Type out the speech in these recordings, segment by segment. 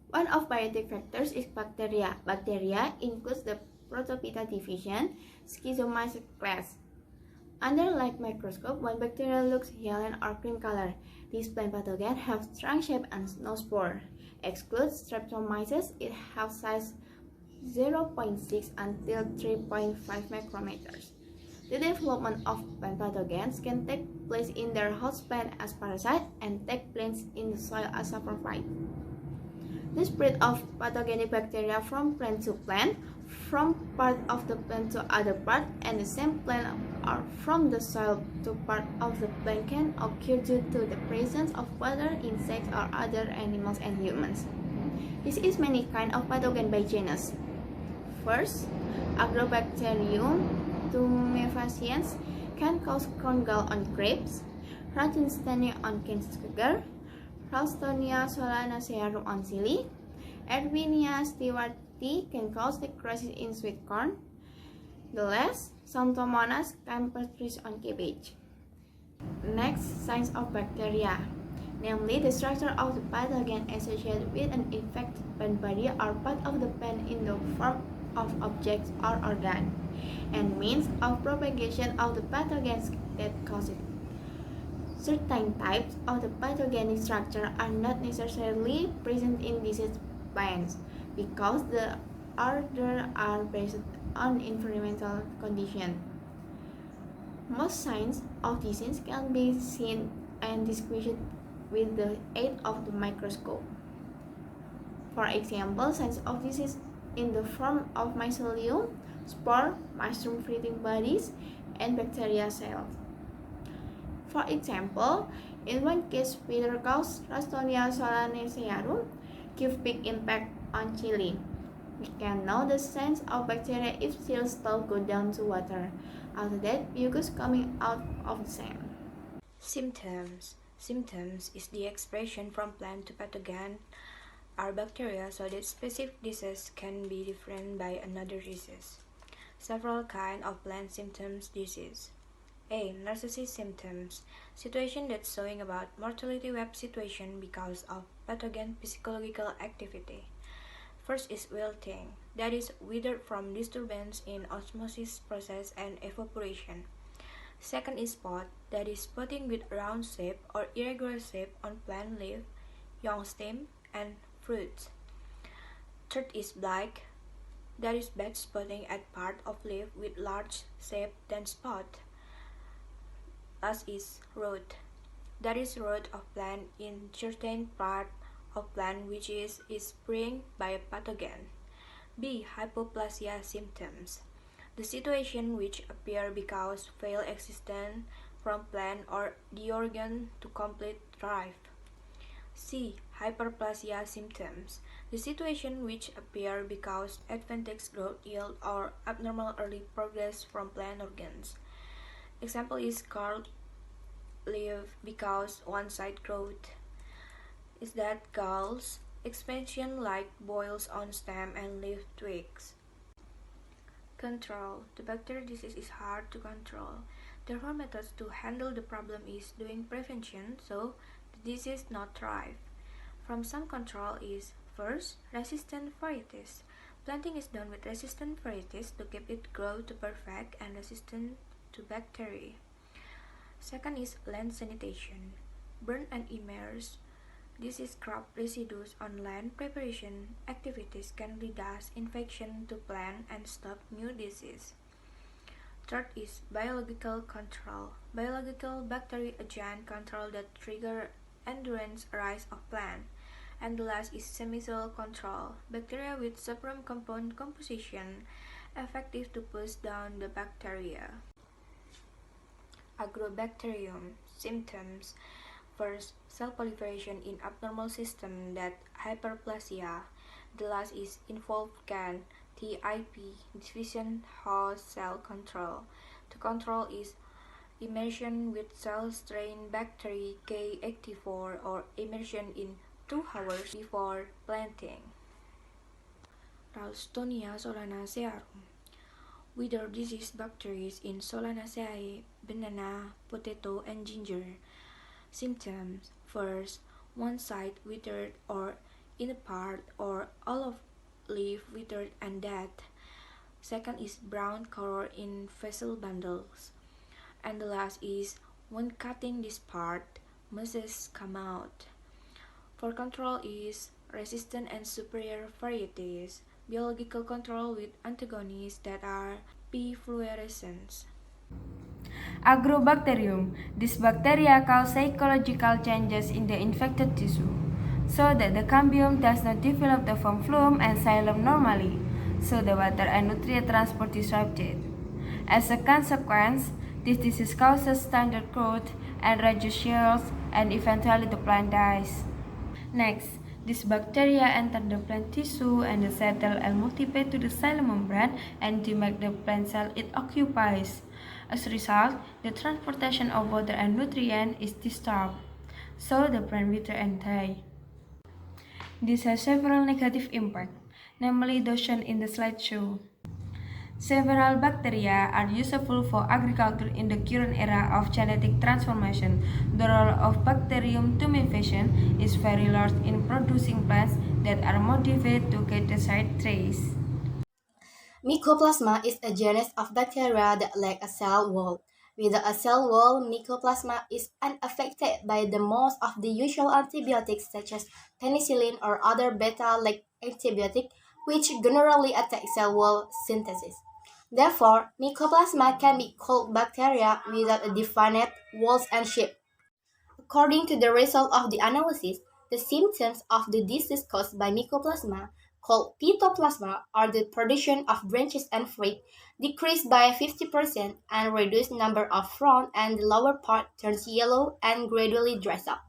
One of biotic factors is bacteria. Bacteria includes the Protophyta division, schizomyces class. Under light microscope, when bacteria looks yellow or cream color, these plant pathogens have strong shape and no spore. Exclude Streptomyces, it has size 0.6 until 3.5 micrometers. The development of plant pathogens can take place in their host plant as parasite and take place in the soil as saprophyte. The spread of pathogenic bacteria from plant to plant, from part of the plant to other part, and the same plant or from the soil to part of the plant can occur due to the presence of water, insects, or other animals and humans. This is many kinds of pathogen by genus. First, Agrobacterium tumefaciens can cause crown gall on grapes, Ratinsthenia on cane sugar, Ralstonia solanacearum on chili, Erwinia stewarti can cause necrosis in sweet corn. The last, Xanthomonas campestris on cabbage. Next, signs of bacteria, namely the structure of the pathogen associated with an infected plant body or part of the plant in the form of objects or organ, and means of propagation of the pathogens that cause it. Certain types of the pathogenic structure are not necessarily present in diseased plants because the others are based on environmental conditions. Most signs of disease can be seen and distinguished with the aid of the microscope. For example, signs of disease in the form of mycelium, spore, mushroom-feeding bodies, and bacteria cells. For example, in one case, Peter caused Ralstonia solanacearum give big impact on chili. We can know the signs of bacteria if cells still go down to water. After that, mucus coming out of the same. Symptoms. Symptoms is the expression from plant to pathogen are bacteria, so that specific disease can be different by another disease. Several kinds of plant symptoms disease. A. Narcissus symptoms. Situation that's showing about mortality web situation because of pathogen physiological activity. First is wilting, that is withered from disturbance in osmosis process and evaporation. Second is spot, that is spotting with round shape or irregular shape on plant leaf, young stem, and fruits. Third is black, that is bad spotting at part of leaf with large shape than spot. Last is root, that is root of plant in certain part of plant which is spring by a pathogen. B. Hypoplasia symptoms, the situation which appear because fail existence from plant or the organ to complete thrive. C. Hyperplasia symptoms, the situation which appear because adventitious growth yield or abnormal early progress from plant organs. Example is curled leaf because one side growth. Is that galls, expansion like boils on stem and leaf twigs. Control. The bacterial disease is hard to control. Therefore, methods to handle the problem is doing prevention so the disease not thrive. From some control is first, resistant varieties. Planting is done with resistant varieties to keep it grow to perfect and resistant to bacteria. Second is land sanitation. Burn and immerse. This is crop residues on land preparation activities can reduce infection to plant and stop new disease. Third is biological control. Biological bacteria agent control that trigger endurance rise of plant. And the last is semi-cell control. Bacteria with separum compound composition effective to push down the bacteria. Agrobacterium symptoms. First, cell proliferation in abnormal system that hyperplasia. The last is involved TIP, diffusion host cell control. The control is immersion with cell strain bacteria K84 or immersion in 2 hours before planting. Ralstonia solanacearum. Wither disease bacteria in Solanaceae, banana, potato, and ginger. Symptoms. First, one side withered or in a part or all of leaf withered and dead. Second is brown color in vessel bundles. And the last is when cutting this part, meshes come out. For control is resistant and superior varieties, biological control with antagonists that are P. fluorescens. Agrobacterium. These bacteria cause psychological changes in the infected tissue, so that the cambium does not develop the foam flume and xylem normally, so the water and nutrient transport is disrupted. As a consequence, this disease causes standard growth and reduced yields, and eventually the plant dies. Next, these bacteria enter the plant tissue and settle and multiply to the xylem membrane and damage the plant cell it occupies. As a result, the transportation of water and nutrient is disturbed, so the plant wither and die. This has several negative impacts, namely those shown in the slideshow. Several bacteria are useful for agriculture in the current era of genetic transformation. The role of Bacterium tumefaciens is very large in producing plants that are modified to get the side traits. Mycoplasma is a genus of bacteria that lack a cell wall. Without a cell wall, Mycoplasma is unaffected by the most of the usual antibiotics such as penicillin or other beta-lactam antibiotic, which generally attack cell wall synthesis. Therefore, Mycoplasma can be called bacteria without a definite walls and shape. According to the result of the analysis, the symptoms of the disease caused by Mycoplasma, called Phytoplasma, are the production of branches and fruit decreased by 50% and reduced number of frond, and the lower part turns yellow and gradually dries up,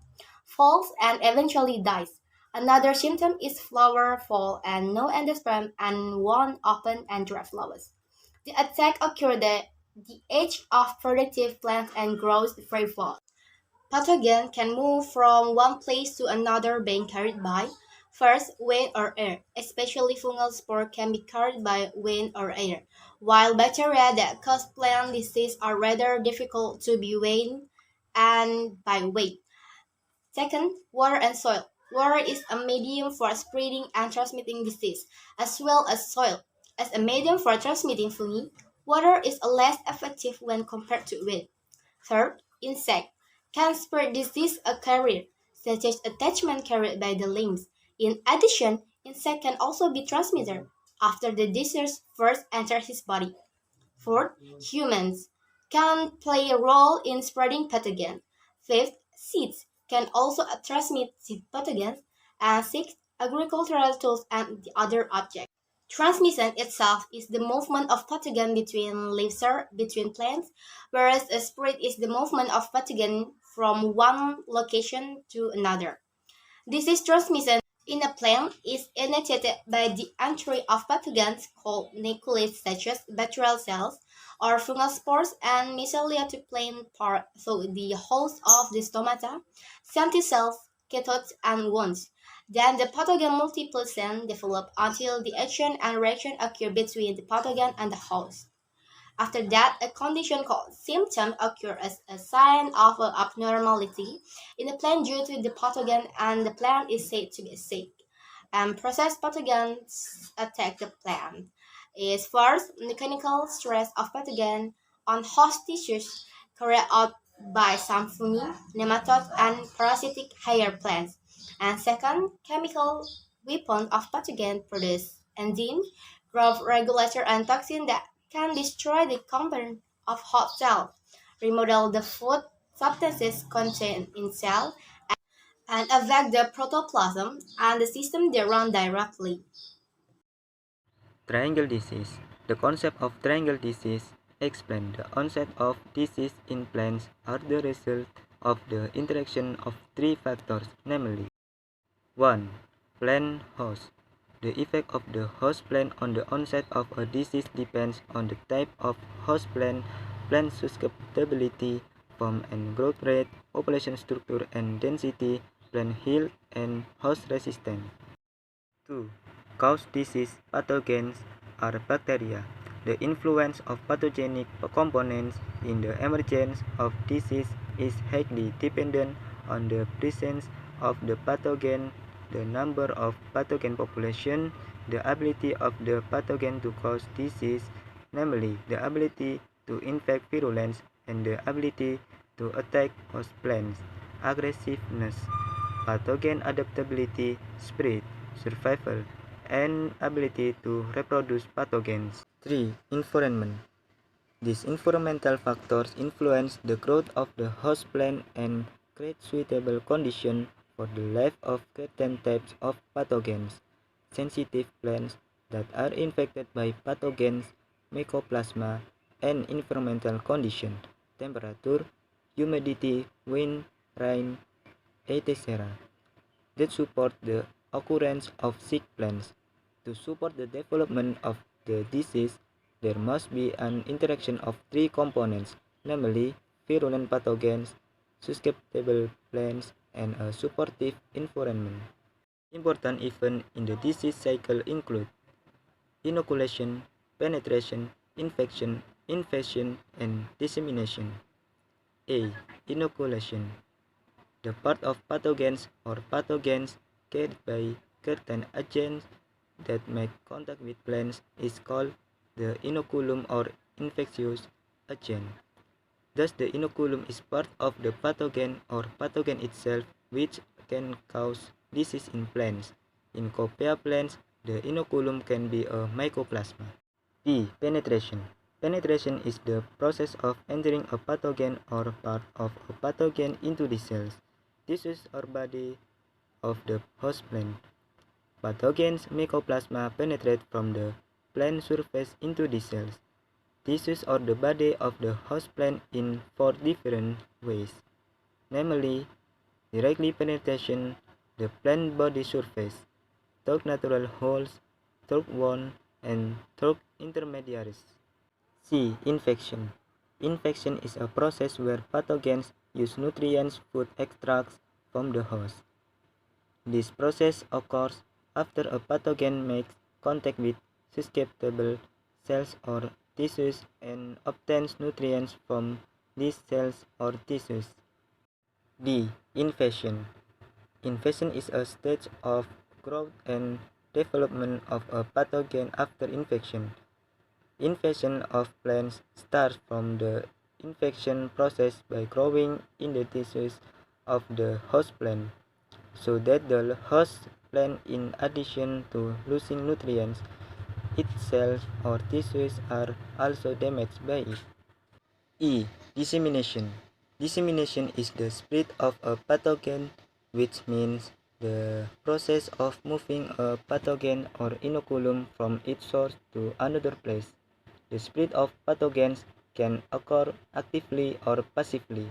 falls, and eventually dies. Another symptom is flower fall and no endosperm and one open and dry flowers. The attack occurs at the age of productive plants and grows very fast. Pathogen can move from one place to another being carried by, first, wind or air. Especially fungal spore can be carried by wind or air, while bacteria that cause plant disease are rather difficult to be weighed and by weight. Second, water and soil. Water is a medium for spreading and transmitting disease, as well as soil. As a medium for transmitting fungi, water is less effective when compared to wind. Third, insect can spread disease a carrier, such as attachment carried by the limbs. In addition, insect can also be transmitter after the disease first enters his body. Fourth, humans can play a role in spreading pathogens. Fifth, seeds can also transmit seed pathogens. And sixth, agricultural tools and the other objects. Transmission itself is the movement of pathogen between leaves or between plants, whereas a spread is the movement of pathogen from one location to another. Disease transmission in a plant is initiated by the entry of pathogens called nucleates such as bacterial cells or fungal spores and mycelia to plant part, so the host of the stomata, stem cells, cathodes, and wounds. Then the pathogen multiplication develop until the action and reaction occur between the pathogen and the host. After that, a condition called symptom occurs as a sign of an abnormality in the plant due to the pathogen, and the plant is said to be sick. And processed pathogens attack the plant is first mechanical stress of pathogen on host tissues carried out by some fungi, nematodes, and parasitic higher plants. And second, chemical weapon of pathogen produce enzyme, growth regulator, and toxin that can destroy the component of host cell, remodel the food substances contained in cell, and affect the protoplasm and the system they run directly. Triangle disease. The concept of triangle disease explains the onset of disease in plants are the result of the interaction of three factors, namely 1. Plant host. The effect of the host plant on the onset of a disease depends on the type of host plant, plant susceptibility, form and growth rate, population structure and density, plant health, and host resistance. 2. Cause disease pathogens are bacteria. The influence of pathogenic components in the emergence of disease is highly dependent on the presence of the pathogen the number of pathogen population, the ability of the pathogen to cause disease, namely the ability to infect virulence and the ability to attack host plants, aggressiveness, pathogen adaptability, spread, survival, and ability to reproduce pathogens. 3. Environment. These environmental factors influence the growth of the host plant and create suitable conditions for the life of certain types of pathogens. Sensitive plants that are infected by pathogens, mycoplasma, and environmental conditions, temperature, humidity, wind, rain, etc. that support the occurrence of sick plants. To support the development of the disease, there must be an interaction of three components, namely virulent pathogens, susceptible plants, and a supportive environment. Important events in the disease cycle include inoculation, penetration, infection, invasion, and dissemination. A. Inoculation. The part of pathogens or pathogens carried by certain agents that make contact with plants is called the inoculum or infectious agent. Thus, the inoculum is part of the pathogen or pathogen itself, which can cause disease in plants. In copia plants, the inoculum can be a mycoplasma. B. Penetration. Penetration is the process of entering a pathogen or part of a pathogen into the cells, tissues, or body of the host plant. Pathogens mycoplasma penetrate from the plant surface into the cells, tissues, or the body of the host plant in 4 different ways, namely directly penetration the plant body surface, through natural holes, through wound, and through intermediaries. C. Infection. Infection is a process where pathogens use nutrients, food extracts from the host. This process occurs after a pathogen makes contact with susceptible cells or tissues and obtains nutrients from these cells or tissues. D. Invasion. Invasion is a stage of growth and development of a pathogen after infection. Invasion of plants starts from the infection process by growing in the tissues of the host plant, so that the host plant, in addition to losing nutrients, its cells or tissues are also damaged by it. E. Dissemination. Dissemination is the spread of a pathogen, which means the process of moving a pathogen or inoculum from its source to another place. The spread of pathogens can occur actively or passively.